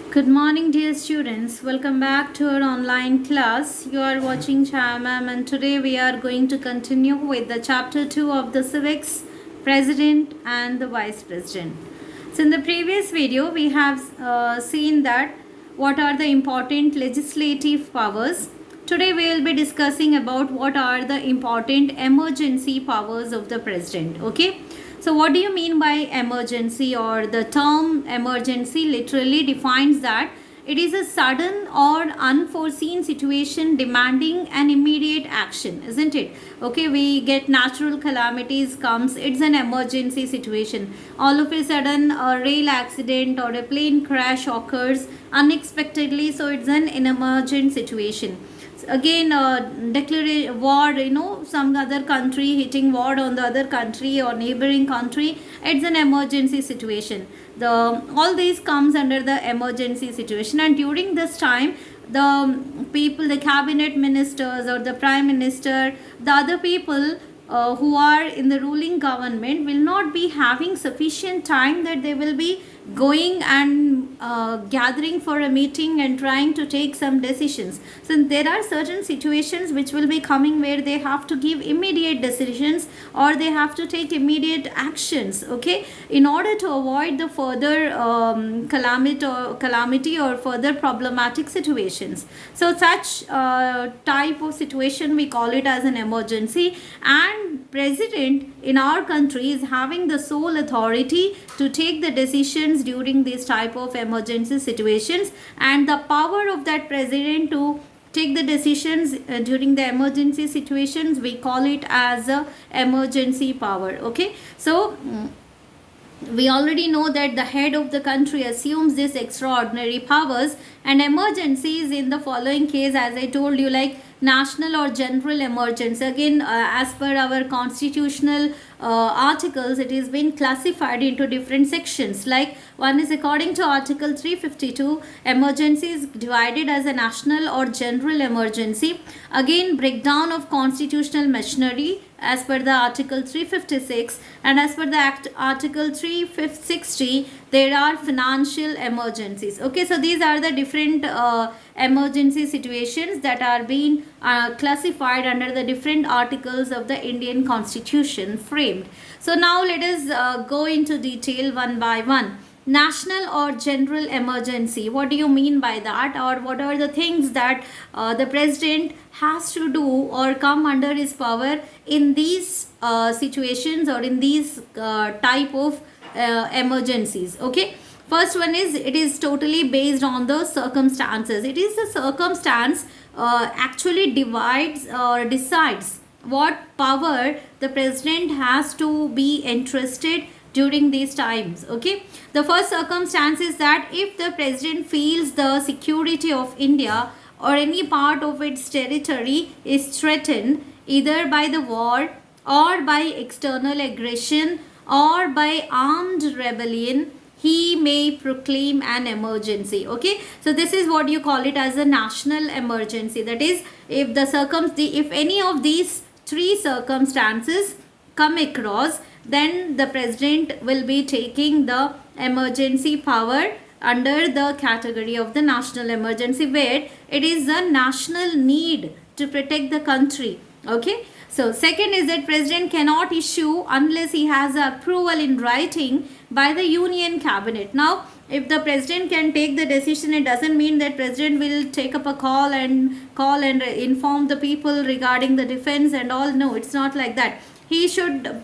Good morning, dear students. Welcome back to our online class. You are watching Ma'am, and today we are going to continue with the chapter 2 of the civics, president and the vice president. So in the previous video, we have seen that what are the important legislative powers. Today we will be discussing about what are the important emergency powers of the president. Okay. So what do you mean by emergency? Or the term emergency literally defines that it is a sudden or unforeseen situation demanding an immediate action, isn't it? Okay, we get natural calamities comes, it's an emergency situation. All of a sudden a rail accident or a plane crash occurs unexpectedly, so it's an emergent situation. Again, declare war, some other country hitting war on the other country or neighboring country, it's an emergency situation. All these comes under the emergency situation, and during this time the people, the cabinet ministers or the prime minister, the other people who are in the ruling government will not be having sufficient time, that they will be going and gathering for a meeting and trying to take some decisions. So there are certain situations which will be coming where they have to give immediate decisions or they have to take immediate actions, okay, in order to avoid the further calamity or further problematic situations. So such type of situation we call it as an emergency, and president in our country is having the sole authority to take the decisions during this type of emergency situations, and the power of that president to take the decisions during the emergency situations, we call it as a emergency power. Okay, so we already know that the head of the country assumes this extraordinary powers, and emergencies in the following case, as I told you, like national or general emergency. Again, as per our constitutional articles, it is been classified into different sections. Like one is according to Article 352, emergency is divided as a national or general emergency. Again, breakdown of constitutional machinery as per the Article 356, and as per the Article 360, there are financial emergencies. Okay, so these are the different emergency situations that are being classified under the different articles of the Indian Constitution framed. So now let us go into detail one by one. National or general emergency, what do you mean by that, or what are the things that the president has to do or come under his power in these situations or in these type of emergencies? Okay, first one is, it is totally based on the circumstances. It is the circumstance actually divides or decides what power the president has to be entrusted during these times. Okay, the first circumstance is that if the president feels the security of India or any part of its territory is threatened either by the war or by external aggression or by armed rebellion, he may proclaim an emergency. Okay, so this is what you call it as a national emergency. That is, if any of these three circumstances come across, then the president will be taking the emergency power under the category of the national emergency, where it is a national need to protect the country. Okay, so second is that president cannot issue unless he has approval in writing by the union cabinet. Now, if the president can take the decision, it doesn't mean that president will take up a call and inform the people regarding the defense and all. No, it's not like that. He should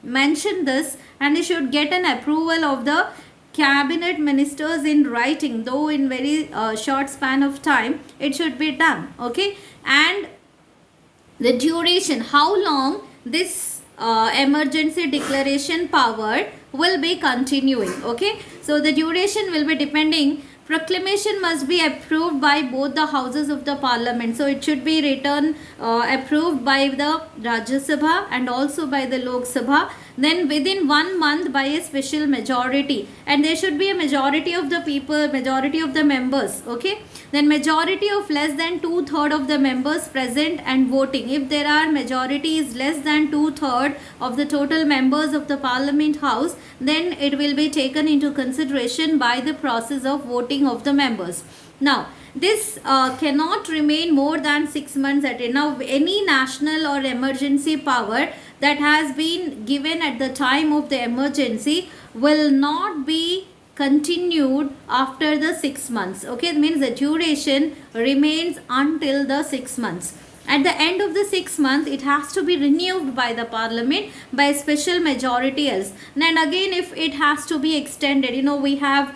mention this, and he should get an approval of the cabinet ministers in writing, though in very short span of time it should be done. Okay, and the duration, how long this emergency declaration power will be continuing. Okay, so the duration will be depending. Proclamation must be approved by both the houses of the parliament. So it should be written approved by the Rajya Sabha and also by the Lok Sabha. Then within 1 month by a special majority, and there should be a majority of the people, majority of the members. Okay, then majority of less than 2/3 of the members present and voting. If there are majorities less than 2/3 of the total members of the parliament house, then it will be taken into consideration by the process of voting voting of the members. Now, this cannot remain more than 6 months at a. Now, any national or emergency power that has been given at the time of the emergency will not be continued after the 6 months. Okay, it means the duration remains until the 6 months. At the end of the 6 months, it has to be renewed by the parliament by special majority else. And again, if it has to be extended, we have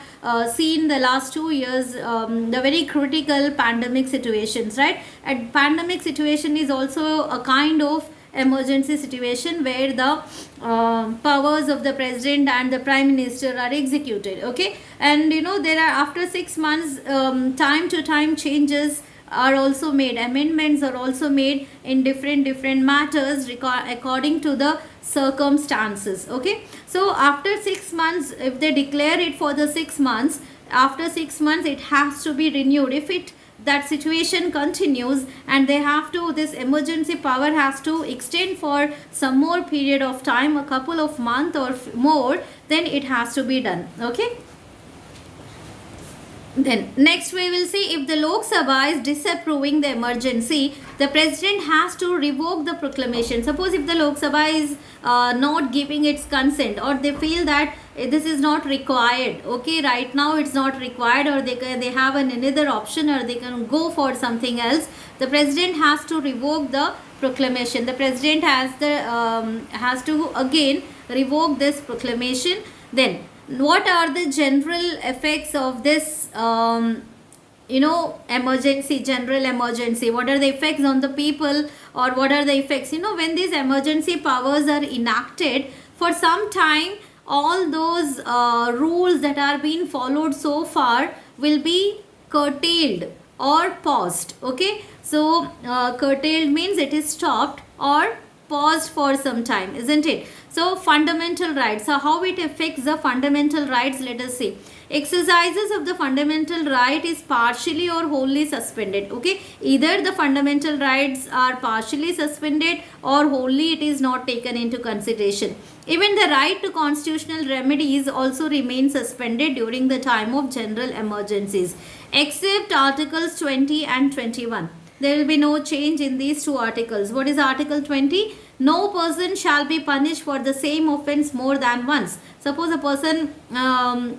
seen the last 2 years the very critical pandemic situations, right? And pandemic situation is also a kind of emergency situation where the powers of the president and the prime minister are executed. Okay, and there are, after 6 months, time to time changes are also made, amendments are also made in different matters according to the circumstances. Okay, so after 6 months, if they declare it for the 6 months, after 6 months it has to be renewed. If that situation continues and they have to, this emergency power has to extend for some more period of time, a couple of months or more, then it has to be done. Okay, then next we will see, if the Lok Sabha is disapproving the emergency, the president has to revoke the proclamation. Suppose if the Lok Sabha is not giving its consent, or they feel that this is not required, okay, right now it's not required, or they have another option, or they can go for something else, the president has to revoke the proclamation. The president has to again revoke this proclamation. Then what are the general effects of this emergency, general emergency? What are the effects on the people, or what are the effects, when these emergency powers are enacted, for some time all those rules that are being followed so far will be curtailed or paused. Okay, so curtailed means it is stopped or paused for some time, isn't it? So fundamental rights. So how it affects the fundamental rights, let us see. Exercises of the fundamental right is partially or wholly suspended. Okay, either the fundamental rights are partially suspended or wholly it is not taken into consideration. Even the right to constitutional remedies also remain suspended during the time of general emergencies, except Articles 20 and 21. There will be no change in these two articles. What is Article 20? No person shall be punished for the same offence more than once. Suppose a person,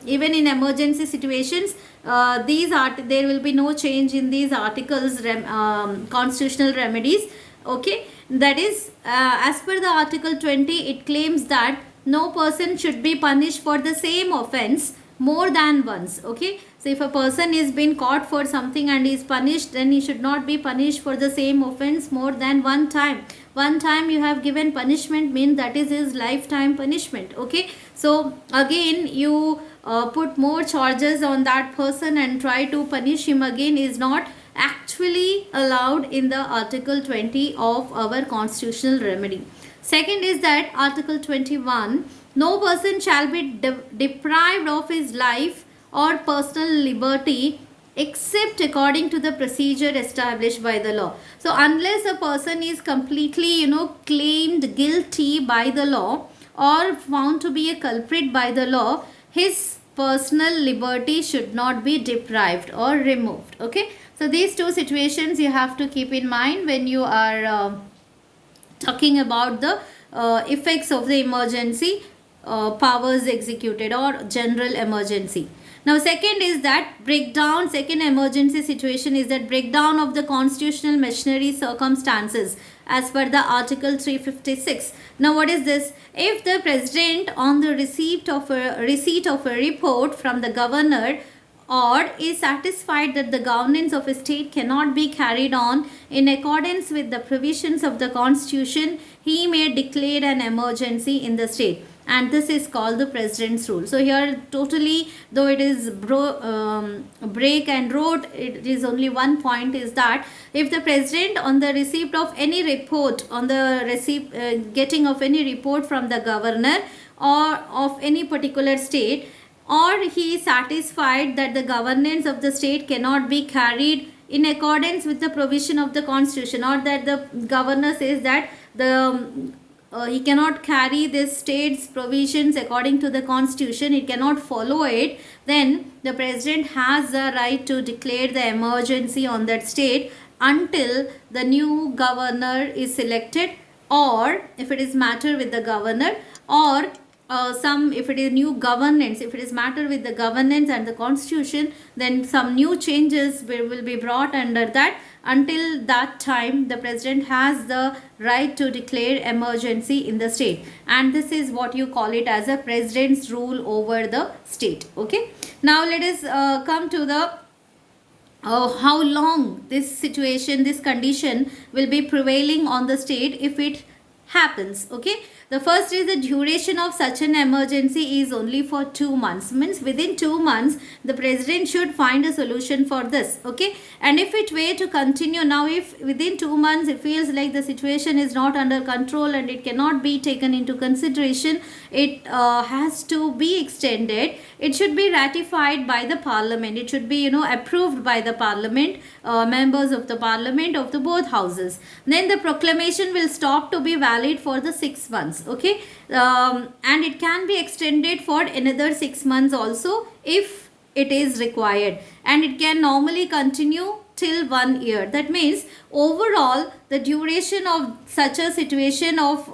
even in emergency situations, there will be no change in these articles, constitutional remedies. Okay, that is, as per the Article 20, it claims that no person should be punished for the same offence more than once. Okay, so if a person is being caught for something and is punished, then he should not be punished for the same offence more than one time. One time you have given punishment means that is his lifetime punishment. Okay, so again you put more charges on that person and try to punish him again is not actually allowed in the Article 20 of our constitutional remedy. Second is that Article 21, no person shall be deprived of his life or personal liberty except according to the procedure established by the law. So unless a person is completely claimed guilty by the law or found to be a culprit by the law, his personal liberty should not be deprived or removed. Okay, so these two situations you have to keep in mind when you are talking about the effects of the emergency powers executed or general emergency. Now second is that breakdown, second emergency situation is that breakdown of the constitutional machinery circumstances as per the Article 356. Now what is this? If the president on the receipt of a report from the governor or is satisfied that the governance of a state cannot be carried on in accordance with the provisions of the constitution, he may declare an emergency in the state. And this is called the president's rule. So here totally, though it is break and wrote, it is only one point, is that if the president on the receipt of any report, on the getting of any report from the governor or of any particular state, or he is satisfied that the governance of the state cannot be carried in accordance with the provision of the constitution, or that the governor says that the he cannot carry this state's provisions according to the constitution, he cannot follow it, then the president has the right to declare the emergency on that state until the new governor is selected, or if it is matter with the governor, or some, if it is new governance, if it is matter with the governance and the constitution, then some new changes will be brought under that. Until that time, the president has the right to declare emergency in the state, and this is what you call it as a president's rule over the state. Okay, now let us come to the how long this situation, this condition will be prevailing on the state if it happens. Okay, the first is the duration of such an emergency is only for 2 months, means within 2 months the president should find a solution for this. Okay, and if it were to continue, now if within 2 months it feels like the situation is not under control and it cannot be taken into consideration, it has to be extended. It should be ratified by the parliament, it should be approved by the parliament, members of the parliament of the both houses. Then the proclamation will stop to be valid for the 6 months. Okay, and it can be extended for another 6 months also if it is required, and it can normally continue till 1 year. That means overall the duration of such a situation of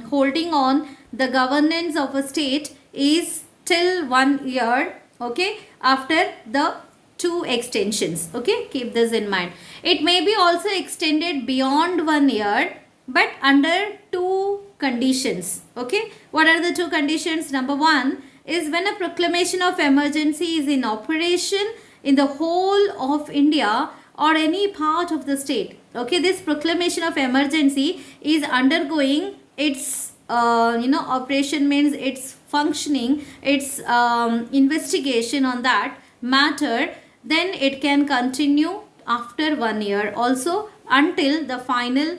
holding on the governance of a state is till 1 year. Okay, after the 2 extensions. Okay, keep this in mind. It may be also extended beyond 1 year, but under 2 conditions. Okay, what are the 2 conditions? Number 1 is when a proclamation of emergency is in operation in the whole of India or any part of the state. Okay, this proclamation of emergency is undergoing its operation, means its functioning, its investigation on that matter, then it can continue after 1 year also until the final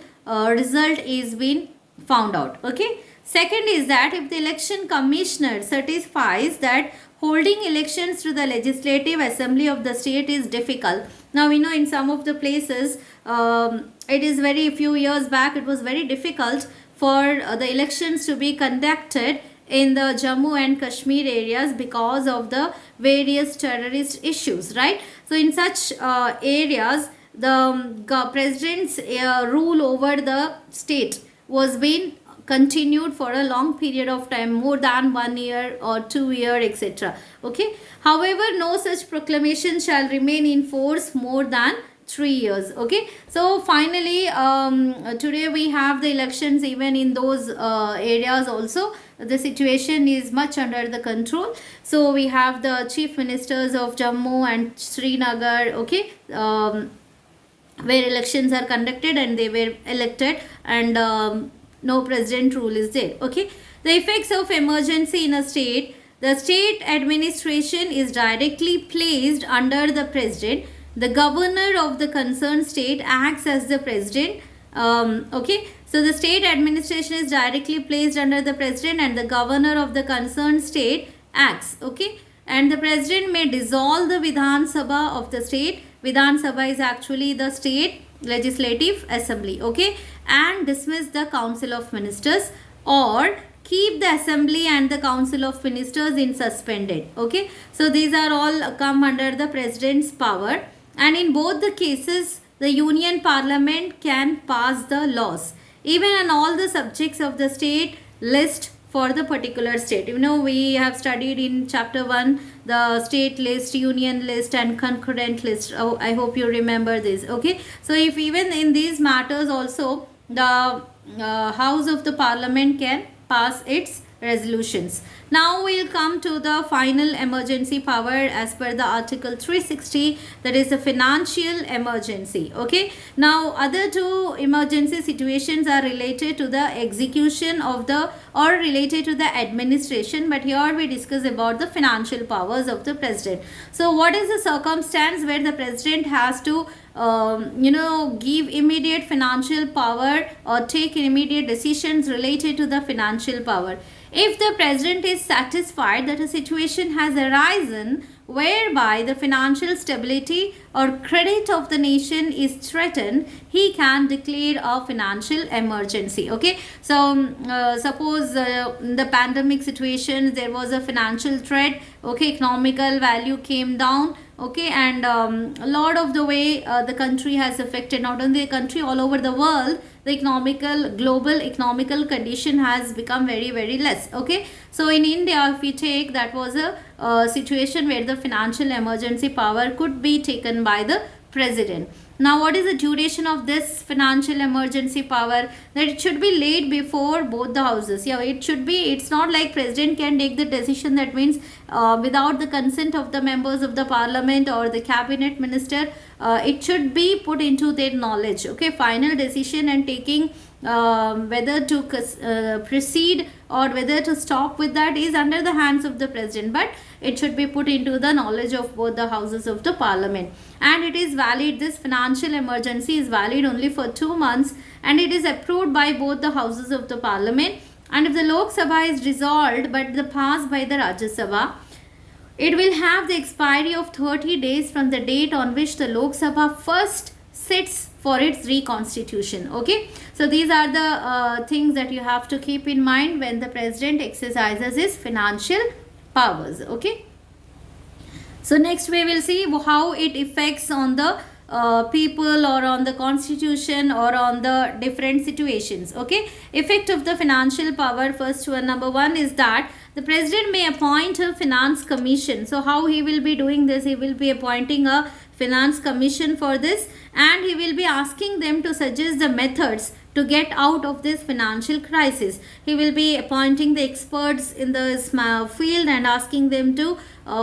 result is being found out. Okay, second is that if the election commissioner certifies that holding elections to the legislative assembly of the state is difficult. Now we know in some of the places it is very few years back it was very difficult for the elections to be conducted in the Jammu and Kashmir areas because of the various terrorist issues, right? So in such areas, the president's rule over the state was being continued for a long period of time, more than 1 year or 2 year, etc. Okay, however, no such proclamation shall remain in force more than 3 years. Okay, so finally today we have the elections even in those areas also. The situation is much under the control. So we have the chief ministers of Jammu and Srinagar, okay, where elections are conducted and they were elected, and no president rule is there. Okay, the effects of emergency in a state: the state administration is directly placed under the president. The governor of the concerned state acts as the president. Okay, so the state administration is directly placed under the president and the governor of the concerned state acts. Okay, and the president may dissolve the Vidhan Sabha of the state. Vidhan Sabha is actually the state legislative assembly. Okay, and dismiss the council of ministers, or keep the assembly and the council of ministers in suspended. Okay, so these are all come under the president's power, and in both the cases the union parliament can pass the laws even on all the subjects of the state list for the particular state. You know, we have studied in chapter 1 the state list, union list and concurrent list. Oh, I hope you remember this. Okay, so if even in these matters also the house of the parliament can pass its resolutions. Now we'll come to the final emergency power as per the article 360, that is the financial emergency. Okay, now other 2 emergency situations are related to the execution of the, or related to the administration, but here we discuss about the financial powers of the president. So what is the circumstance where the president has to give immediate financial power or take immediate decisions related to the financial power? If the president is satisfied that a situation has arisen whereby the financial stability or credit of the nation is threatened, he can declare a financial emergency. Okay, so suppose the pandemic situation, there was a financial threat. Okay, economical value came down. Okay, and a lot of the way the country has affected, not only the country, all over the world, the global economical condition has become very, very less. Okay, so in India, if we take, that was a situation where the financial emergency power could be taken by the president. Now, what is the duration of this financial emergency power? That it should be laid before both the houses. Yeah, it should be. It's not like president can take the decision. That means without the consent of the members of the parliament or the cabinet minister, it should be put into their knowledge. Okay, final decision and taking whether to proceed or whether to stop with that is under the hands of the president, but it should be put into the knowledge of both the houses of the parliament. And it is valid, this financial emergency is valid only for 2 months, and it is approved by both the houses of the parliament. And if the Lok Sabha is dissolved but the passed by the Rajya Sabha, it will have the expiry of 30 days from the date on which the Lok Sabha first sits for its reconstitution. Okay, so these are the things that you have to keep in mind when the president exercises his financial powers. Okay, so next we will see how it affects on the people or on the constitution or on the different situations. Okay, effect of the financial power. First one, number one, is that the president may appoint a finance commission. So how he will be doing this? He will be appointing a finance commission for this, and he will be asking them to suggest the methods to get out of this financial crisis. He will be appointing the experts in the field and asking them to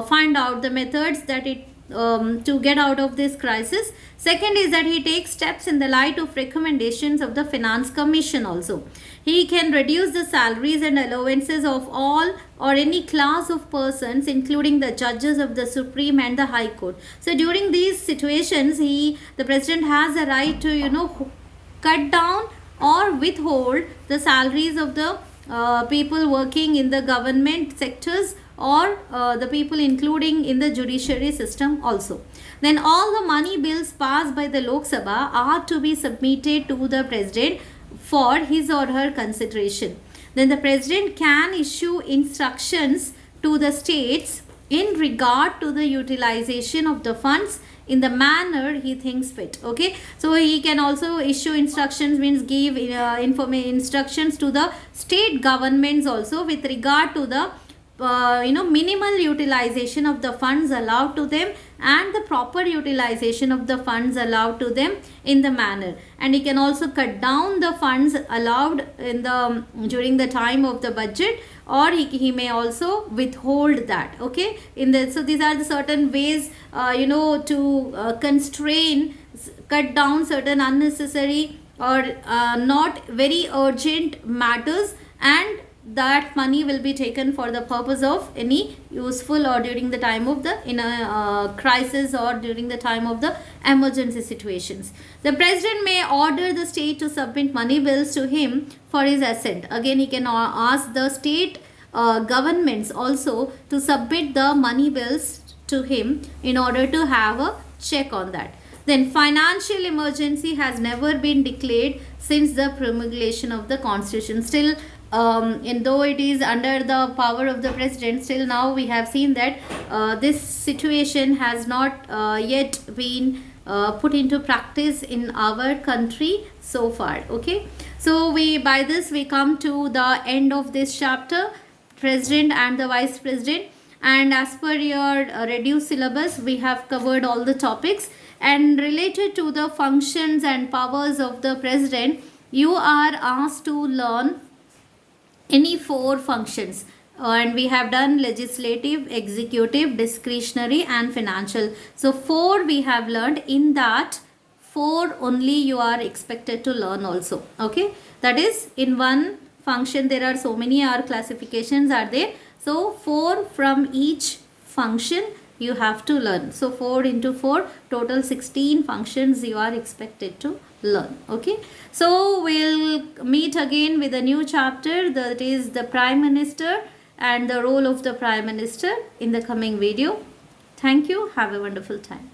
find out the methods that to get out of this crisis. Second is that he takes steps in the light of recommendations of the finance commission also. He can reduce the salaries and allowances of all or any class of persons, including the judges of the Supreme and the High Court. So during these situations, the president has a right to cut down or withhold the salaries of the people working in the government sectors or the people including in the judiciary system also. Then all the money bills passed by the Lok Sabha are to be submitted to the president for his or her consideration. Then the president can issue instructions to the states in regard to the utilization of the funds in the manner he thinks fit. Okay, so he can also issue instructions, means give instructions to the state governments also with regard to the minimal utilization of the funds allowed to them and the proper utilization of the funds allowed to them in the manner. And he can also cut down the funds allowed in the during the time of the budget, or he may also withhold that. Okay, so these are the certain ways to constrain, cut down certain unnecessary or not very urgent matters, and that money will be taken for the purpose of any useful or during the time of the crisis or during the time of the emergency situations. The president may order the state to submit money bills to him for his assent. Again, he can ask the state governments also to submit the money bills to him in order to have a check on that. Then financial emergency has never been declared since the promulgation of the constitution. Still, though it is under the power of the president, still now we have seen that this situation has not yet been put into practice in our country so far. Okay, so by this we come to the end of this chapter, president and the vice president. And as per your reduced syllabus, we have covered all the topics, and related to the functions and powers of the president, you are asked to learn any 4 functions, and we have done legislative, executive, discretionary and financial. So 4 we have learned. In that 4 only you are expected to learn also. Okay, that is, in one function there are so many classifications are there, so 4 from each function you have to learn. So 4 into 4, total 16 functions you are expected to learn. Okay, so we'll meet again with a new chapter, that is the Prime Minister and the role of the Prime Minister, in the coming video. Thank you. Have a wonderful time.